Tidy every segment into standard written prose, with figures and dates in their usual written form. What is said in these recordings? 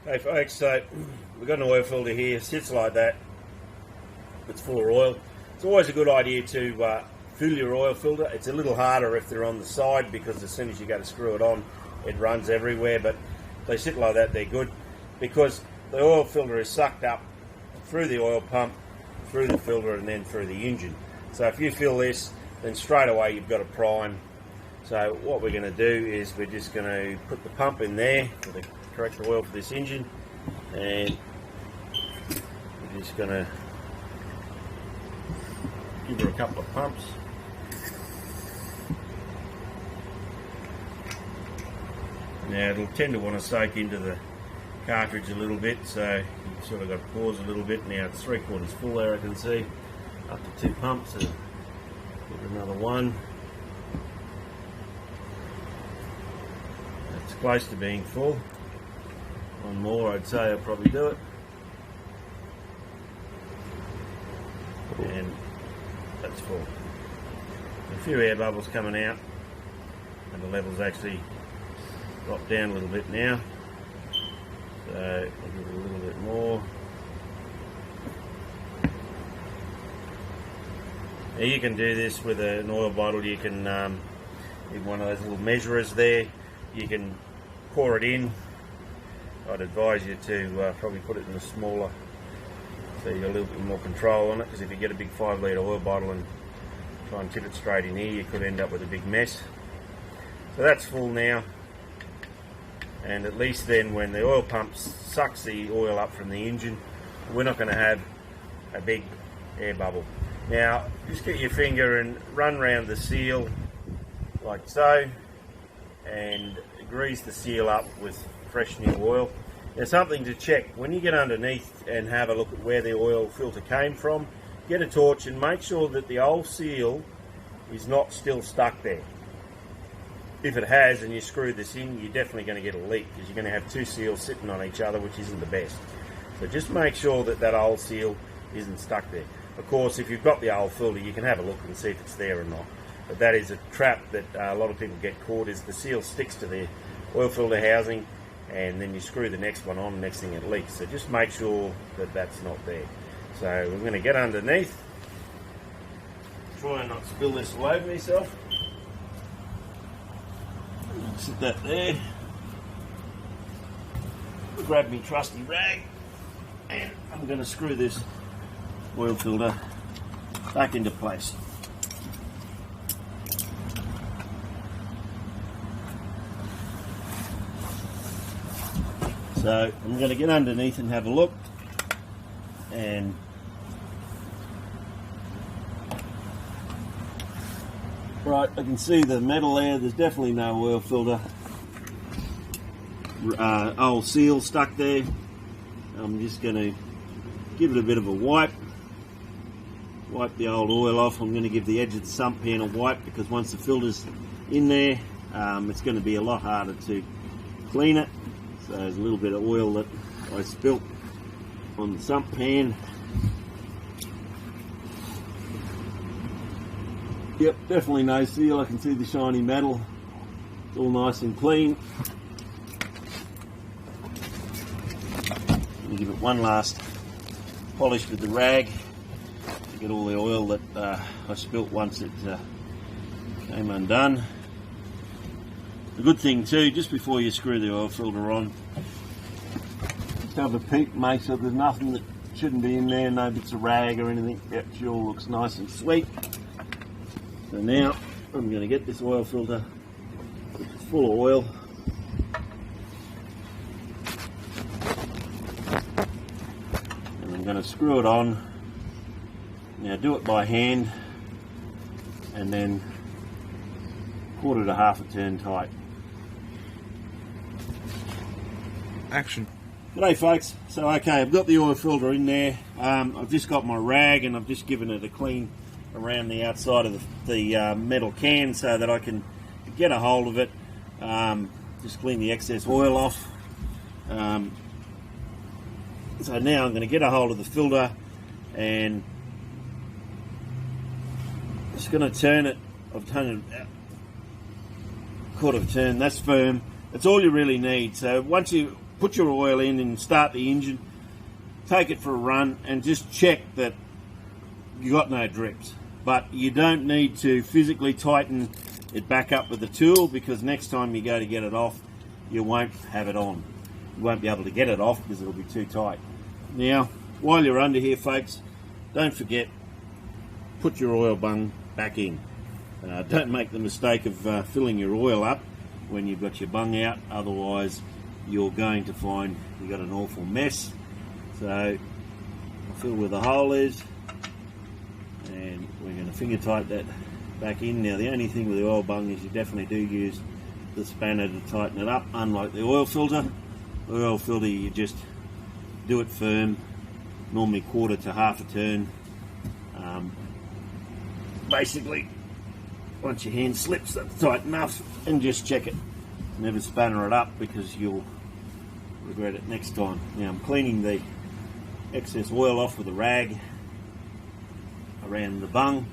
Hey folks, so we've got an oil filter here, sits like that, it's full of oil. It's always a good idea to fill your oil filter. It's a little harder if they're on the side because as soon as you go to screw it on, it runs everywhere, but they sit like that, they're good because the oil filter is sucked up through the oil pump, through the filter and then through the engine. So if you fill this, then straight away you've got a prime. So what we're going to do is we're just going to put the pump in there for the correct oil for this engine, and we're just going to give her a couple of pumps. Now it'll tend to want to soak into the cartridge a little bit, so you've sort of got to pause a little bit. Now it's 3/4 full there, I can see, up to 2 pumps, and give another one. It's close to being full. One more, I'd say I'll probably do it. And that's full. A few air bubbles coming out, and the levels actually drop down a little bit now. So I'll give it a little bit more. Now you can do this with an oil bottle. You can with one of those little measurers there. You can pour it in. I'd advise you to probably put it in a smaller, so you got a little bit more control on it, because if you get a big 5 litre oil bottle and try and tip it straight in here, you could end up with a big mess. So that's full now, and at least then when the oil pump sucks the oil up from the engine, we're not going to have a big air bubble. Now just get your finger and run around the seal like so, and grease the seal up with fresh new oil. There's something to check when you get underneath and have a look at where the oil filter came from. Get a torch and make sure that the old seal is not still stuck there. If it has and you screw this in, you're definitely going to get a leak, because you're going to have 2 seals sitting on each other, which isn't the best. So just make sure that that old seal isn't stuck there. Of course, if you've got the old filter, you can have a look and see if it's there or not. But that is a trap that a lot of people get caught, is the seal sticks to the oil filter housing, and then you screw the next one on, next thing it leaks. So just make sure that that's not there. So we're going to get underneath, try and not spill this all over myself. Sit that there, grab my trusty rag, and I'm going to screw this oil filter back into place. So I'm going to get underneath and have a look, and right, I can see the metal there. There's definitely no oil filter old seal stuck there. I'm just going to give it a bit of a wipe the old oil off. I'm going to give the edge of the sump pan a wipe, because once the filter's in there, it's going to be a lot harder to clean it. So there's a little bit of oil that I spilt on the sump pan. Yep, definitely no seal. I can see the shiny metal. It's all nice and clean. Let me give it one last polish with the rag to get all the oil that I spilt once it came undone. The good thing too, just before you screw the oil filter on, just have a peek, make sure there's nothing that shouldn't be in there, no bits of rag or anything. Yep, it all looks nice and sweet. So now I'm going to get this oil filter, which is full of oil, and I'm going to screw it on. Now do it by hand, and then 1/4 to 1/2 a turn tight. Action. G'day folks, so okay, I've got the oil filter in there. I've just got my rag and I've just given it a clean around the outside of the metal can so that I can get a hold of it, just clean the excess oil off. So now I'm going to get a hold of the filter and just going to turn it. I've turned it 1/4 turn, that's firm. That's all you really need. So once you put your oil in and start the engine, take it for a run and just check that you got no drips. But you don't need to physically tighten it back up with the tool, because next time you go to get it off, you won't have it on. You won't be able to get it off because it'll be too tight. Now, while you're under here, folks, don't forget, put your oil bung back in. Don't make the mistake of filling your oil up when you've got your bung out, otherwise you're going to find you've got an awful mess. So I'll fill where the hole is, and we're going to finger tight that back in. Now the only thing with the oil bung is you definitely do use the spanner to tighten it up, unlike the oil filter. The oil filter, you just do it firm, normally quarter to half a turn. Basically, once your hand slips, that's tight enough, and just check it. Never spanner it up because you'll regret it next time. Now I'm cleaning the excess oil off with a rag around the bung.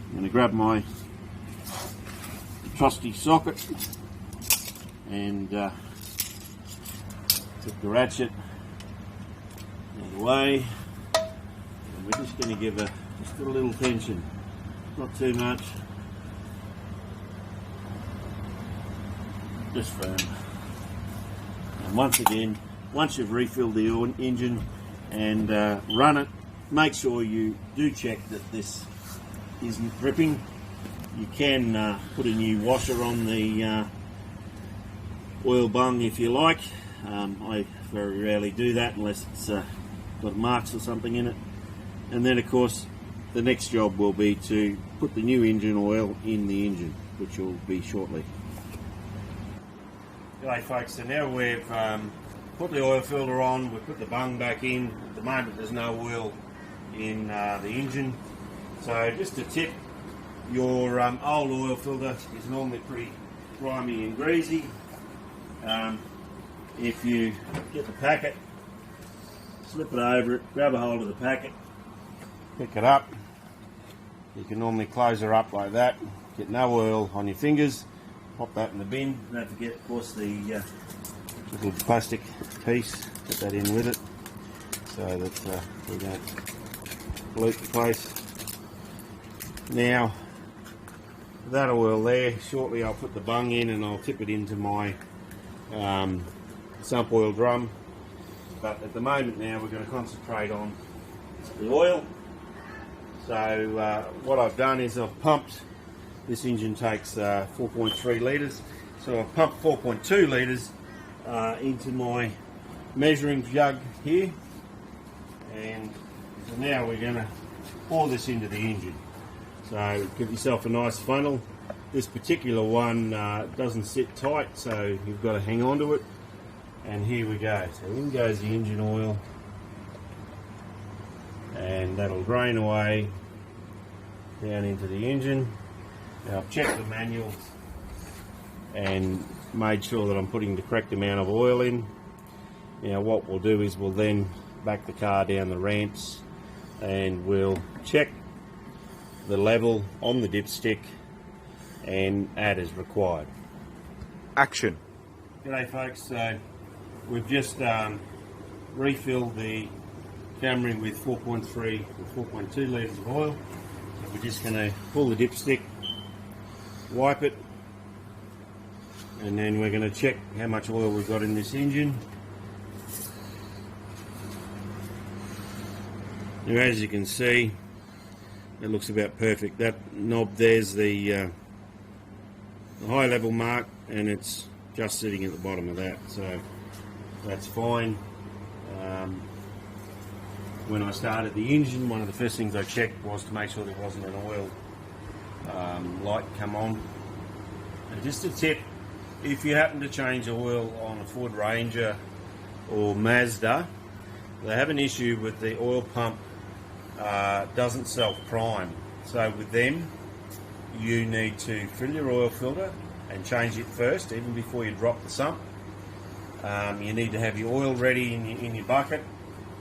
I'm going to grab my trusty socket and take the ratchet out of the way, and we're just going to give just a little tension, not too much, just firm. And once again, once you've refilled the engine and run it, make sure you do check that this isn't dripping. You can put a new washer on the oil bung if you like. I very rarely do that unless it's got marks or something in it. And then of course the next job will be to put the new engine oil in the engine, which will be shortly. G'day folks, so now we've put the oil filter on, we've put the bung back in. At the moment there's no oil in the engine. So just a tip, your old oil filter is normally pretty grimy and greasy. If you get the packet, slip it over it, grab a hold of the packet, pick it up. You can normally close her up like that, get no oil on your fingers, pop that in the bin. Don't forget, of course, the little plastic piece, put that in with it so that we don't pollute the place. Now, that oil there, shortly I'll put the bung in and I'll tip it into my sump oil drum. But at the moment now we're going to concentrate on the oil. So what I've done is I've pumped, this engine takes 4.3 litres, so I've pumped 4.2 litres into my measuring jug here, and so now we're going to pour this into the engine. So give yourself a nice funnel. This particular one doesn't sit tight, so you've got to hang on to it. And here we go. So in goes the engine oil, and that'll drain away down into the engine. Now I've checked the manual and made sure that I'm putting the correct amount of oil in. Now what we'll do is we'll then back the car down the ramps and we'll check the level on the dipstick and add as required. Action. G'day folks, so we've just refilled the Camry with 4.3 or 4.2 litres of oil. So we're just going to pull the dipstick, wipe it, and then we're going to check how much oil we've got in this engine. Now as you can see, it looks about perfect. That knob there's the high level mark, and it's just sitting at the bottom of that, so that's fine. When I started the engine, one of the first things I checked was to make sure there wasn't an oil light come on. And just a tip, if you happen to change oil on a Ford Ranger or Mazda, they have an issue with the oil pump doesn't self-prime. So with them, you need to fill your oil filter and change it first, even before you drop the sump. You need to have your oil ready in your bucket,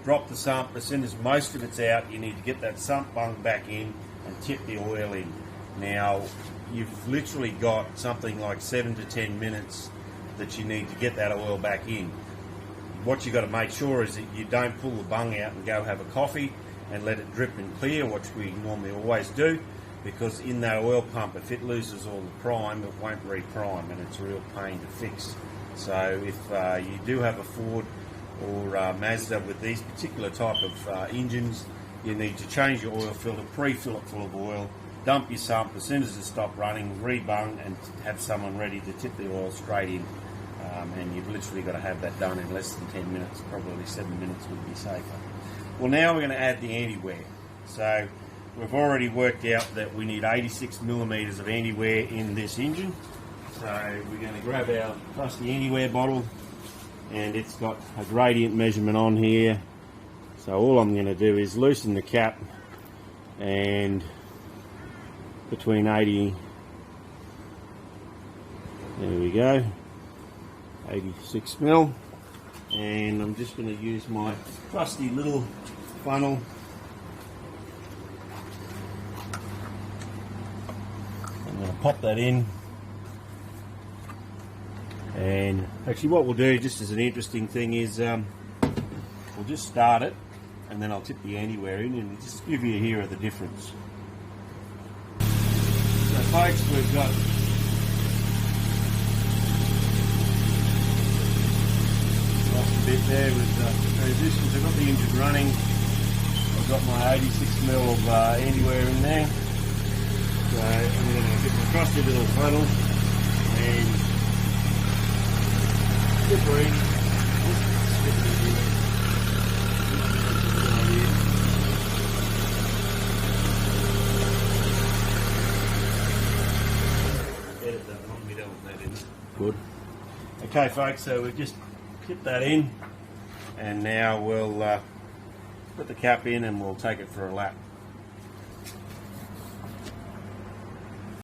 drop the sump. As soon as most of it's out, you need to get that sump bung back in and tip the oil in. Now, you've literally got something like 7 to 10 minutes that you need to get that oil back in. What you've got to make sure is that you don't pull the bung out and go have a coffee and let it drip and clear, which we normally always do, because in that oil pump, if it loses all the prime, it won't re-prime, and it's a real pain to fix. So if you do have a Ford or Mazda with these particular type of engines, you need to change your oil filter, pre-fill it full of oil, dump your sump as soon as it stops running, re-bung, and have someone ready to tip the oil straight in. And you've literally got to have that done in less than 10 minutes, probably 7 minutes would be safer. Well, now we're going to add the anti-wear. So we've already worked out that we need 86 millimetres of anti-wear in this engine. So we're going to grab our trusty anti-wear bottle, and it's got a gradient measurement on here. So all I'm going to do is loosen the cap, and between 80, there we go, 86 mil, and I'm just going to use my trusty little funnel. I'm going to pop that in, and actually what we'll do, just as an interesting thing, is we'll just start it, and then I'll tip the anti-wear in and just give you here the difference. So folks, we've got a bit there with transitions. I've got the engine running. I've got my 86 mil of anti-wear in there. So I'm going to get my trusty little funnel and dip her in. Good. Okay folks, so we've just tip that in, and now we'll put the cap in and we'll take it for a lap.